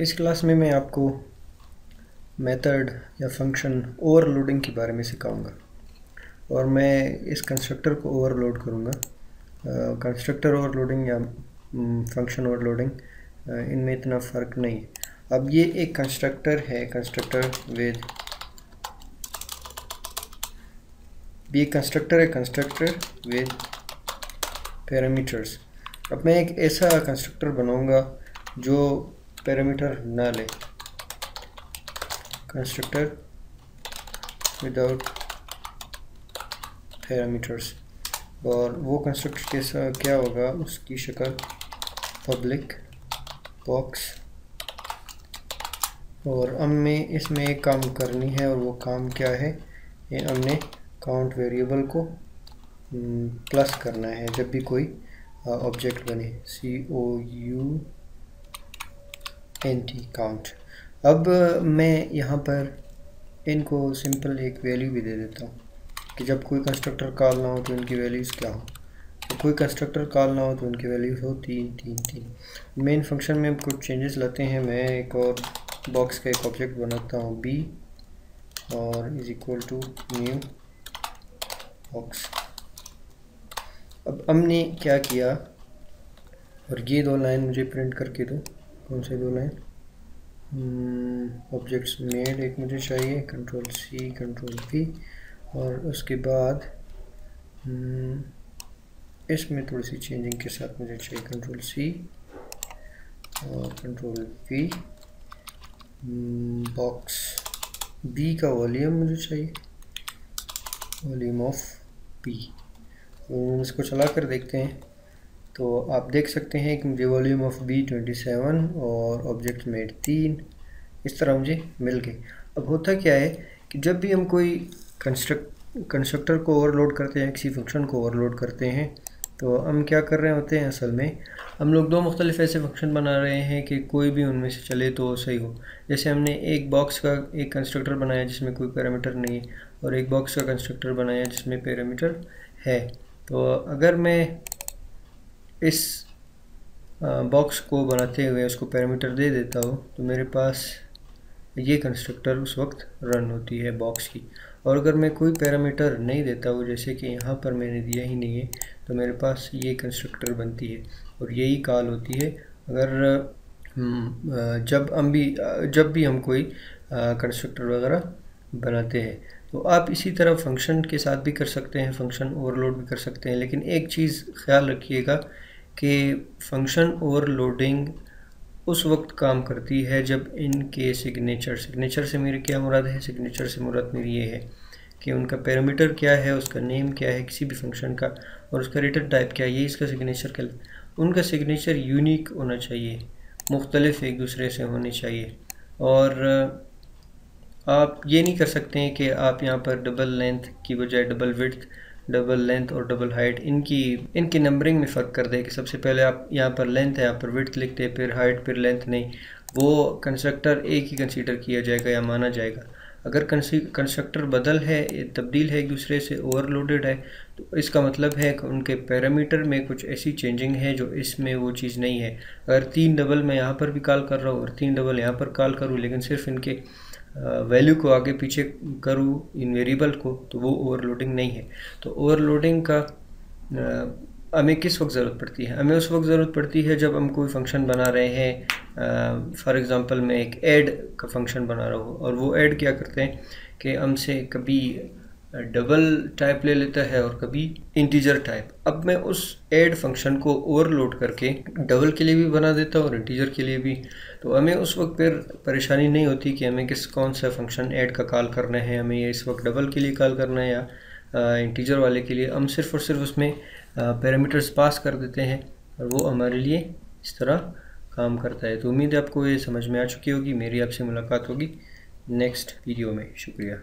इस क्लास में मैं आपको मेथड या फंक्शन ओवरलोडिंग के बारे में सिखाऊंगा और मैं इस कंस्ट्रक्टर को ओवरलोड करूंगा। कंस्ट्रक्टर ओवरलोडिंग या फंक्शन ओवरलोडिंग इनमें इतना फ़र्क नहीं है। अब ये एक कंस्ट्रक्टर है, कंस्ट्रक्टर विद पैरामीटर्स। अब मैं एक ऐसा कंस्ट्रक्टर बनाऊंगा जो पैरामीटर ना ले, कंस्ट्रक्टर विदाउट पैरामीटर्स। और वो कंस्ट्रक्टर कैसा क्या होगा, उसकी शक्ल पब्लिक बॉक्स। और हमें इसमें एक काम करनी है और वो काम क्या है, ये हमने काउंट वेरिएबल को प्लस करना है जब भी कोई ऑब्जेक्ट बने, COUNT काउंट। अब मैं यहाँ पर इनको सिंपल एक वैल्यू भी दे देता हूँ कि जब कोई कंस्ट्रक्टर कॉल ना हो तो इनकी वैल्यूज़ क्या हो। तो कोई कंस्ट्रक्टर कॉल ना हो तो उनकी वैल्यूज़ हो 3 3 3। मेन फंक्शन में कुछ चेंजेस लाते हैं। मैं एक और बॉक्स का एक ऑब्जेक्ट बनाता हूँ b और is equal to new box. अब हमने क्या किया, और ये दो लाइन मुझे प्रिंट करके दो। कौन से दो लाइन? ऑब्जेक्ट्स मेड एक मुझे चाहिए, Ctrl+C Ctrl+V। और उसके बाद इसमें थोड़ी सी चेंजिंग के साथ मुझे चाहिए Ctrl+C और Ctrl+V। बॉक्स B का वॉल्यूम मुझे चाहिए, वॉल्यूम ऑफ B। इसको चला कर देखते हैं तो आप देख सकते हैं कि मुझे वॉल्यूम ऑफ B 27 और ऑब्जेक्ट मेड 3 इस तरह मुझे मिल गए। अब होता क्या है कि जब भी हम कोई कंस्ट्रक्टर को ओवरलोड करते हैं, किसी फंक्शन को ओवरलोड करते हैं, तो हम क्या कर रहे होते हैं, असल में हम लोग दो मुख्तलिफ ऐसे फंक्शन बना रहे हैं कि कोई भी उनमें से चले तो सही हो। जैसे हमने एक बॉक्स का एक कंस्ट्रक्टर बनाया जिसमें कोई पैरामीटर नहीं है और एक बॉक्स का कंस्ट्रक्टर बनाया जिसमें पैरामीटर है। तो अगर मैं इस बॉक्स को बनाते हुए उसको पैरामीटर दे देता हूँ तो मेरे पास ये कंस्ट्रक्टर उस वक्त रन होती है बॉक्स की। और अगर मैं कोई पैरामीटर नहीं देता हूँ, जैसे कि यहाँ पर मैंने दिया ही नहीं है, तो मेरे पास ये कंस्ट्रक्टर बनती है और यही कॉल होती है अगर जब भी हम कोई कंस्ट्रक्टर वगैरह बनाते हैं। तो आप इसी तरह फंक्शन के साथ भी कर सकते हैं, फंक्शन ओवरलोड भी कर सकते हैं। लेकिन एक चीज़ ख्याल रखिएगा कि फंक्शन ओवरलोडिंग उस वक्त काम करती है जब इनके सिग्नेचर से मेरी क्या मुराद है, सिग्नेचर से मुराद मेरी ये है कि उनका पैरामीटर क्या है, उसका नेम क्या है किसी भी फंक्शन का, और उसका रिटर्न टाइप क्या है, ये इसका सिग्नेचर क्या। उनका सिग्नेचर यूनिक होना चाहिए, मुख्तलिफ एक दूसरे से होने चाहिए। और आप ये नहीं कर सकते हैं कि आप यहाँ पर डबल लेंथ की बजाय डबल विड्थ, डबल लेंथ और डबल हाइट इनकी नंबरिंग में फ़र्क कर दें कि सबसे पहले आप यहाँ पर लेंथ है, यहाँ पर विड्थ लिखते हैं, फिर हाइट, फिर लेंथ नहीं। वो कंस्ट्रक्टर एक ही कंसीडर किया जाएगा या माना जाएगा। अगर कंस्ट्रक्टर तब्दील है, एक दूसरे से ओवरलोडेड है, तो इसका मतलब है कि उनके पैरामीटर में कुछ ऐसी चेंजिंग है जो इसमें वो चीज़ नहीं है। अगर 3 डबल मैं यहाँ पर भी कॉल कर रहा हूँ और 3 डबल यहाँ पर कॉल करूँ, लेकिन सिर्फ इनके वैल्यू को आगे पीछे करूँ इन वेरिएबल को, तो वो ओवरलोडिंग नहीं है। तो ओवरलोडिंग का हमें किस वक्त ज़रूरत पड़ती है? हमें उस वक्त ज़रूरत पड़ती है जब हम कोई फंक्शन बना रहे हैं। फॉर एग्ज़ाम्पल मैं एक ऐड का फंक्शन बना रहा हूँ और वो ऐड क्या करते हैं कि हमसे कभी डबल टाइप ले लेता है और कभी इंटीजर टाइप। अब मैं उस ऐड फंक्शन को ओवरलोड करके डबल के लिए भी बना देता हूँ और इंटीजर के लिए भी। तो हमें उस वक्त फिर परेशानी नहीं होती कि हमें कौन सा फंक्शन ऐड का कॉल करना है, हमें ये इस वक्त डबल के लिए कॉल करना है या इंटीजर वाले के लिए। हम सिर्फ और सिर्फ उसमें पैरामीटर्स पास कर देते हैं और वो हमारे लिए इस तरह काम करता है। तो उम्मीद है आपको ये समझ में आ चुकी होगी। मेरी आपसे मुलाकात होगी नेक्स्ट वीडियो में। शुक्रिया।